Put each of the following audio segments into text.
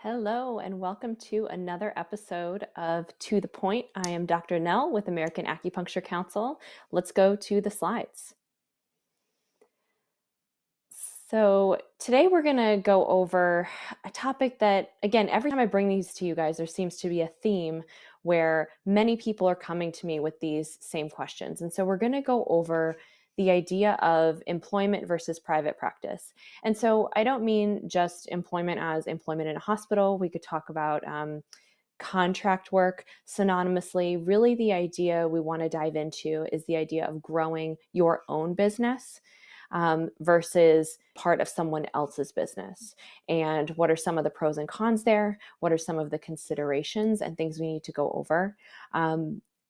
Hello, and welcome to another episode of To the Point. I am Dr. Nell with American Acupuncture Council. Let's go to the slides. So today we're going to go over a topic that, again, every time I bring these to you guys, there seems to be a theme where many people are coming to me with these same questions. And so we're going to go over the idea of employment versus private practice. And so I don't mean just employment as employment in a hospital. We could talk about contract work synonymously. Really, the idea we want to dive into is the idea of growing your own business versus part of someone else's business. And what are some of the pros and cons there? What are some of the considerations and things we need to go over?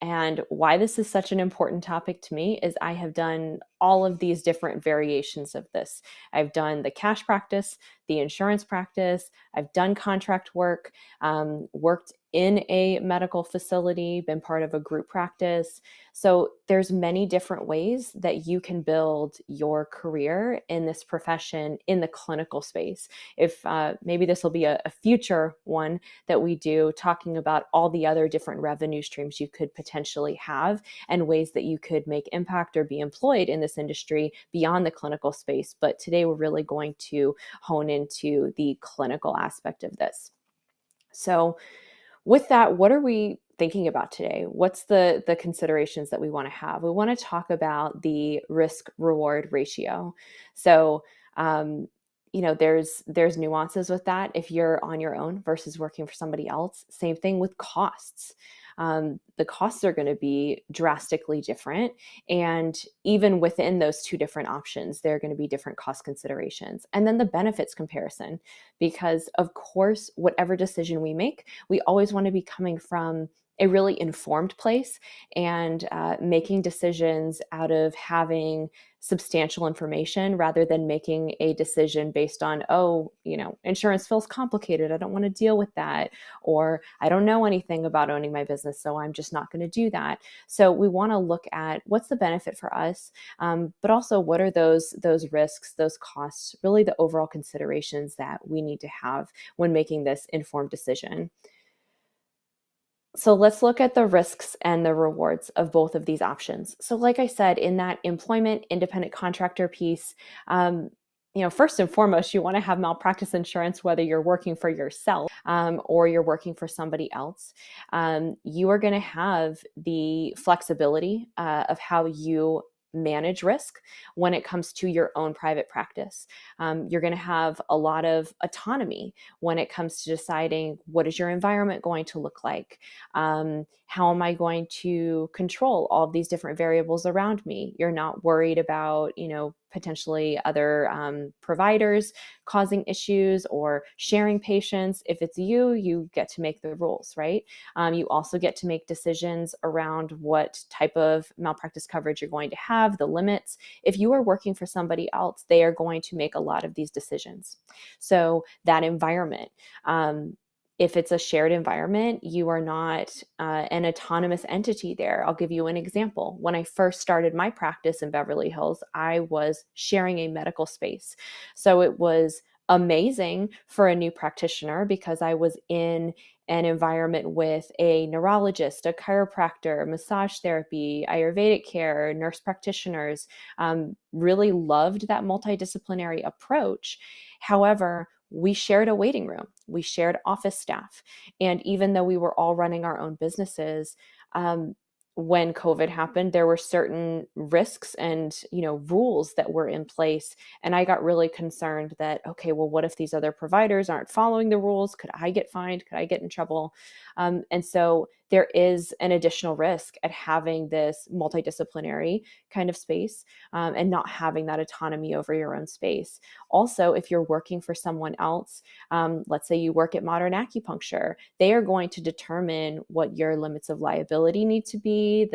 And why this is such an important topic to me is I have done all of these different variations of this. I've done the cash practice, the insurance practice, I've done contract work, worked in a medical facility, been part of a group practice. So there's many different ways that you can build your career in this profession in the clinical space. If maybe this will be a future one that we do, talking about all the other different revenue streams you could potentially have and ways that you could make impact or be employed in this industry beyond the clinical space. But today we're really going to hone into the clinical aspect of this. So with that, what are we thinking about today? What's the considerations that we want to have? We want to talk about the risk reward ratio. So, there's nuances with that if you're on your own versus working for somebody else. Same thing with costs. The costs are going to be drastically different. And even within those two different options, there are going to be different cost considerations. And then the benefits comparison, because of course, whatever decision we make, we always want to be coming from a really informed place and making decisions out of having substantial information rather than making a decision based on, insurance feels complicated. I don't want to deal with that. Or I don't know anything about owning my business, so I'm just not going to do that. So we want to look at what's the benefit for us, but also what are those risks, those costs, really the overall considerations that we need to have when making this informed decision. So let's look at the risks and the rewards of both of these options. So like I said, in that employment independent contractor piece, first and foremost, you want to have malpractice insurance, whether you're working for yourself or you're working for somebody else. You are going to have the flexibility of how you manage risk when it comes to your own private practice. You're going to have a lot of autonomy when it comes to deciding what is your environment going to look like. How am I going to control all of these different variables around me? You're not worried about, potentially other providers causing issues or sharing patients. If it's you get to make the rules, right? You also get to make decisions around what type of malpractice coverage you're going to have, the limits. If you are working for somebody else, they are going to make a lot of these decisions. So that environment, if it's a shared environment, you are not an autonomous entity there. I'll give you an example. When I first started my practice in Beverly Hills, I was sharing a medical space. So it was amazing for a new practitioner because I was in an environment with a neurologist, a chiropractor, massage therapy, Ayurvedic care, nurse practitioners, really loved that multidisciplinary approach. However, we shared a waiting room, we shared office staff. And even though we were all running our own businesses, when COVID happened, there were certain risks and, rules that were in place. And I got really concerned that, okay, well, what if these other providers aren't following the rules? Could I get fined? Could I get in trouble? And so there is an additional risk at having this multidisciplinary kind of space and not having that autonomy over your own space. Also, if you're working for someone else, let's say you work at Modern Acupuncture, they are going to determine what your limits of liability need to be,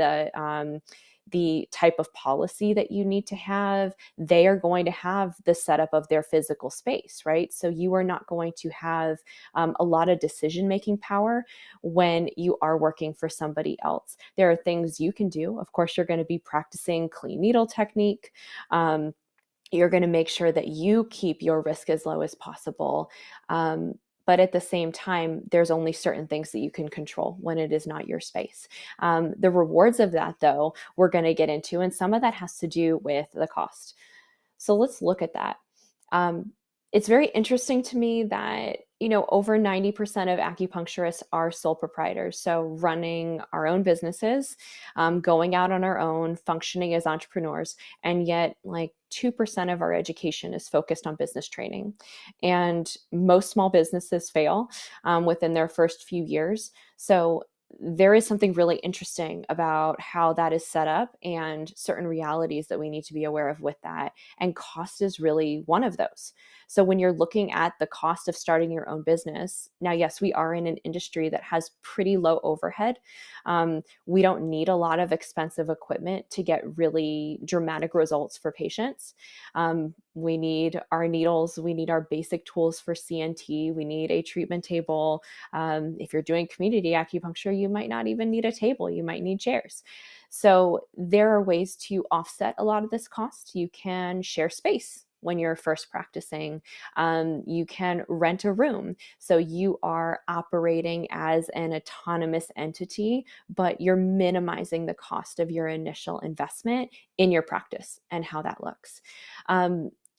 the type of policy that you need to have. They are going to have the setup of their physical space, right? So you are not going to have a lot of decision-making power when you are working for somebody else. There are things you can do. Of course, you're going to be practicing clean needle technique. You're going to make sure that you keep your risk as low as possible. But at the same time, there's only certain things that you can control when it is not your space. The rewards of that, though, we're going to get into, and some of that has to do with the cost. So let's look at that. It's very interesting to me that, over 90% of acupuncturists are sole proprietors. So running our own businesses, going out on our own, functioning as entrepreneurs. And yet, like 2% of our education is focused on business training. And most small businesses fail within their first few years. So there is something really interesting about how that is set up and certain realities that we need to be aware of with that. And cost is really one of those. So when you're looking at the cost of starting your own business, now, yes, we are in an industry that has pretty low overhead. We don't need a lot of expensive equipment to get really dramatic results for patients. We need our needles. We need our basic tools for CNT. We need a treatment table. If you're doing community acupuncture, you might not even need a table. You might need chairs. So there are ways to offset a lot of this cost. You can share space when you're first practicing. You can rent a room. So you are operating as an autonomous entity, but you're minimizing the cost of your initial investment in your practice and how that looks.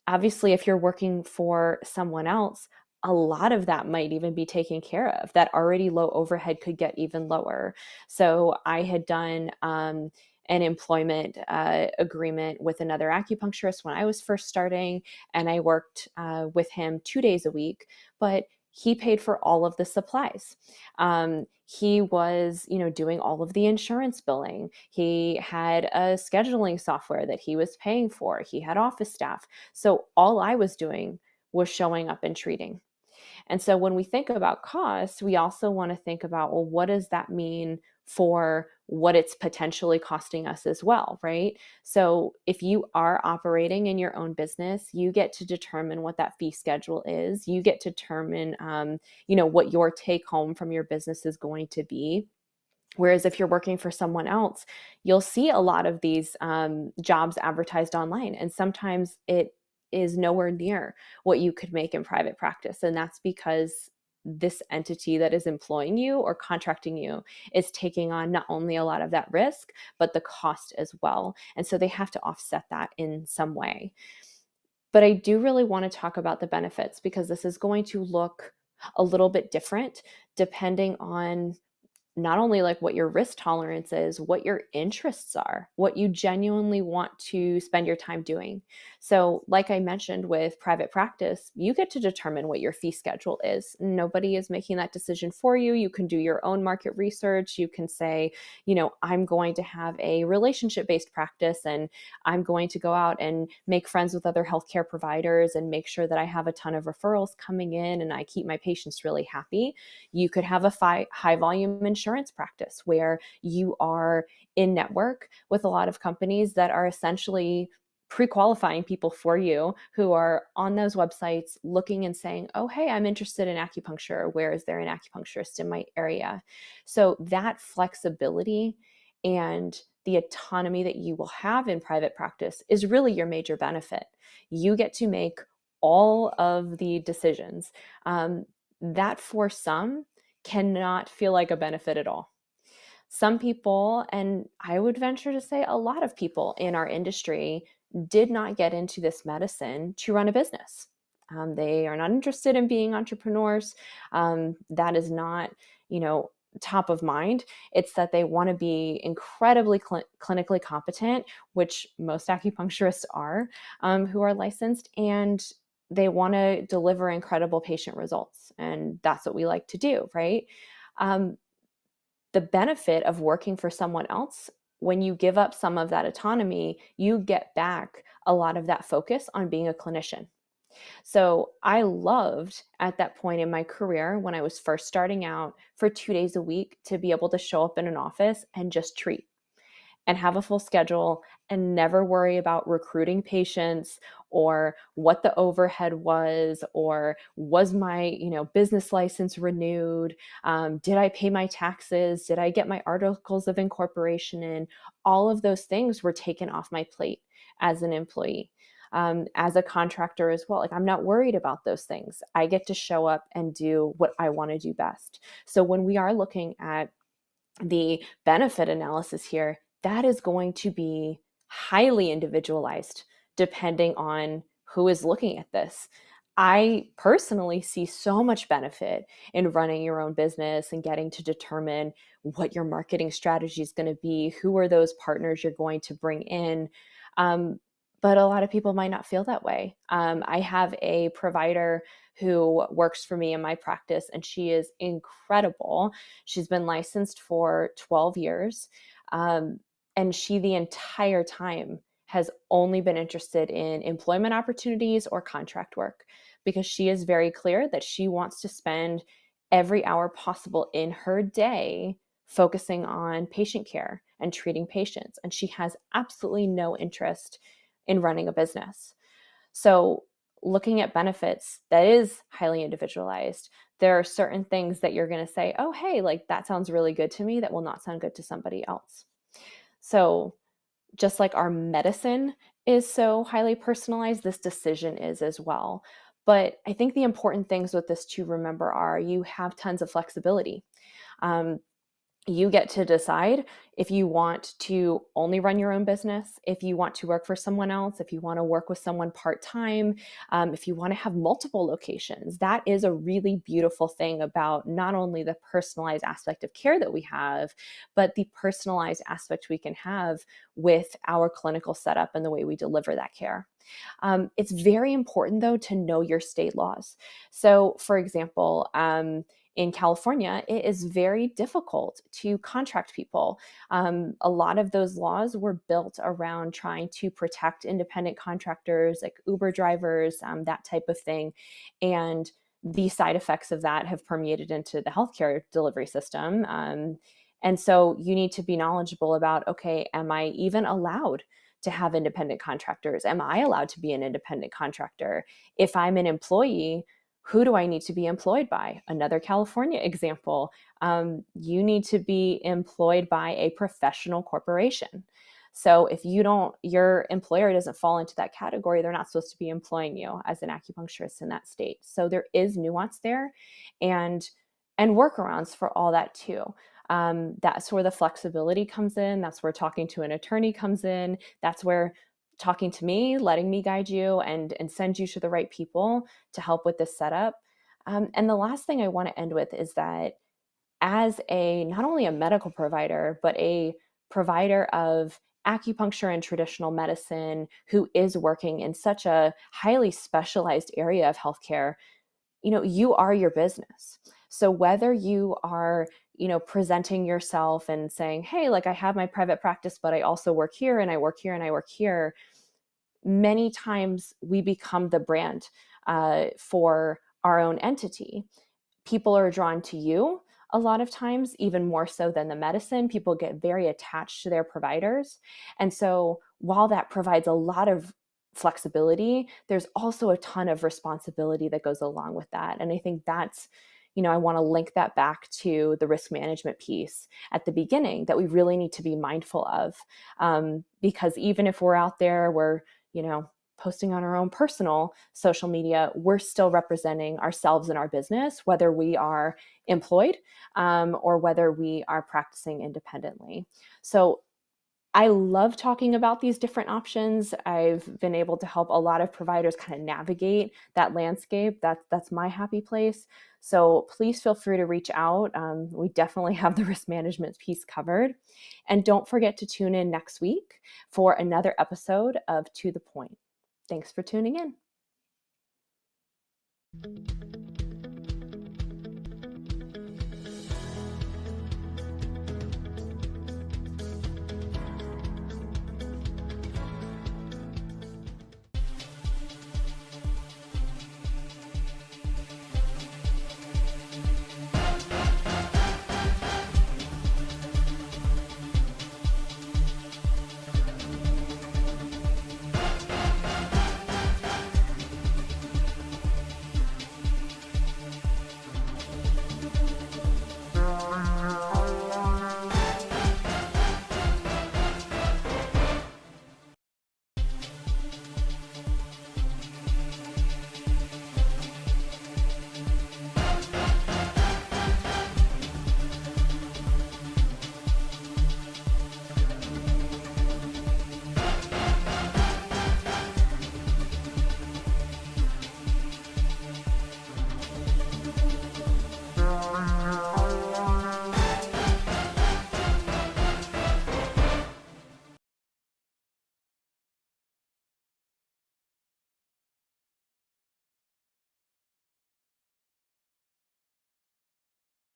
Obviously, if you're working for someone else, a lot of that might even be taken care of. That already low overhead could get even lower. So I had done an employment agreement with another acupuncturist when I was first starting, and I worked with him 2 days a week, but he paid for all of the supplies. He was, doing all of the insurance billing. He had a scheduling software that he was paying for. He had office staff. So all I was doing was showing up and treating. And so when we think about cost, we also want to think about, well, what does that mean for what it's potentially costing us as well, right? So if you are operating in your own business, you get to determine what that fee schedule is. You get to determine, what your take home from your business is going to be. Whereas if you're working for someone else, you'll see a lot of these jobs advertised online, and sometimes it is nowhere near what you could make in private practice. And that's because this entity that is employing you or contracting you is taking on not only a lot of that risk, but the cost as well. And so they have to offset that in some way. But I do really want to talk about the benefits, because this is going to look a little bit different depending on not only like what your risk tolerance is, what your interests are, what you genuinely want to spend your time doing. So like I mentioned with private practice, you get to determine what your fee schedule is. Nobody is making that decision for you. You can do your own market research. You can say, I'm going to have a relationship-based practice, and I'm going to go out and make friends with other healthcare providers and make sure that I have a ton of referrals coming in and I keep my patients really happy. You could have a high volume insurance practice where you are in network with a lot of companies that are essentially pre-qualifying people for you, who are on those websites looking and saying, oh, hey, I'm interested in acupuncture. Where is there an acupuncturist in my area? So that flexibility and the autonomy that you will have in private practice is really your major benefit. You get to make all of the decisions. That for some cannot feel like a benefit at all. Some people, and I would venture to say a lot of people in our industry, did not get into this medicine to run a business. They are not interested in being entrepreneurs. That is not, top of mind. It's that they want to be incredibly clinically competent, which most acupuncturists are, who are licensed, and they want to deliver incredible patient results. And that's what we like to do, right? The benefit of working for someone else, when you give up some of that autonomy, you get back a lot of that focus on being a clinician. So I loved at that point in my career, when I was first starting out, for 2 days a week to be able to show up in an office and just treat and have a full schedule and never worry about recruiting patients or what the overhead was, or was my, business license renewed? Did I pay my taxes? Did I get my articles of incorporation in? All of those things were taken off my plate as an employee. as a contractor as well. Like, I'm not worried about those things. I get to show up and do what I want to do best. So when we are looking at the benefit analysis here, that is going to be highly individualized depending on who is looking at this. I personally see so much benefit in running your own business and getting to determine what your marketing strategy is going to be, who are those partners you're going to bring in. But a lot of people might not feel that way. I have a provider who works for me in my practice, and she is incredible. She's been licensed for 12 years. And she, the entire time, has only been interested in employment opportunities or contract work, because she is very clear that she wants to spend every hour possible in her day focusing on patient care and treating patients. And she has absolutely no interest in running a business. So looking at benefits, that is highly individualized. There are certain things that you're going to say, oh, hey, like that sounds really good to me, that will not sound good to somebody else. So just like our medicine is so highly personalized, this decision is as well. But I think the important things with this to remember are you have tons of flexibility. You get to decide if you want to only run your own business, if you want to work for someone else, if you want to work with someone part-time, if you want to have multiple locations. That is a really beautiful thing about not only the personalized aspect of care that we have, but the personalized aspect we can have with our clinical setup and the way we deliver that care. It's very important, though, to know your state laws. So, for example, in California, it is very difficult to contract people. A lot of those laws were built around trying to protect independent contractors, like Uber drivers, that type of thing. And the side effects of that have permeated into the healthcare delivery system. And so you need to be knowledgeable about, okay, am I even allowed to have independent contractors? Am I allowed to be an independent contractor? If I'm an employee, who do I need to be employed by? Another California example, you need to be employed by a professional corporation. So if your employer doesn't fall into that category, they're not supposed to be employing you as an acupuncturist in that state. So there is nuance there, and workarounds for all that too. That's where the flexibility comes in. That's where talking to an attorney comes in. That's where talking to me, letting me guide you and send you to the right people to help with this setup. And the last thing I want to end with is that as not only a medical provider, but a provider of acupuncture and traditional medicine who is working in such a highly specialized area of healthcare, you are your business. So whether you are, presenting yourself and saying, hey, like I have my private practice, but I also work here and I work here and I work here, many times we become the brand for our own entity. People are drawn to you a lot of times, even more so than the medicine. People get very attached to their providers. And so while that provides a lot of flexibility, there's also a ton of responsibility that goes along with that. And I think that's, I want to link that back to the risk management piece at the beginning that we really need to be mindful of. Because even if we're out there, we're, posting on our own personal social media, we're still representing ourselves and our business, whether we are employed or whether we are practicing independently. So I love talking about these different options. I've been able to help a lot of providers kind of navigate that landscape. That's my happy place. So please feel free to reach out. We definitely have the risk management piece covered. And don't forget to tune in next week for another episode of To the Point. Thanks for tuning in.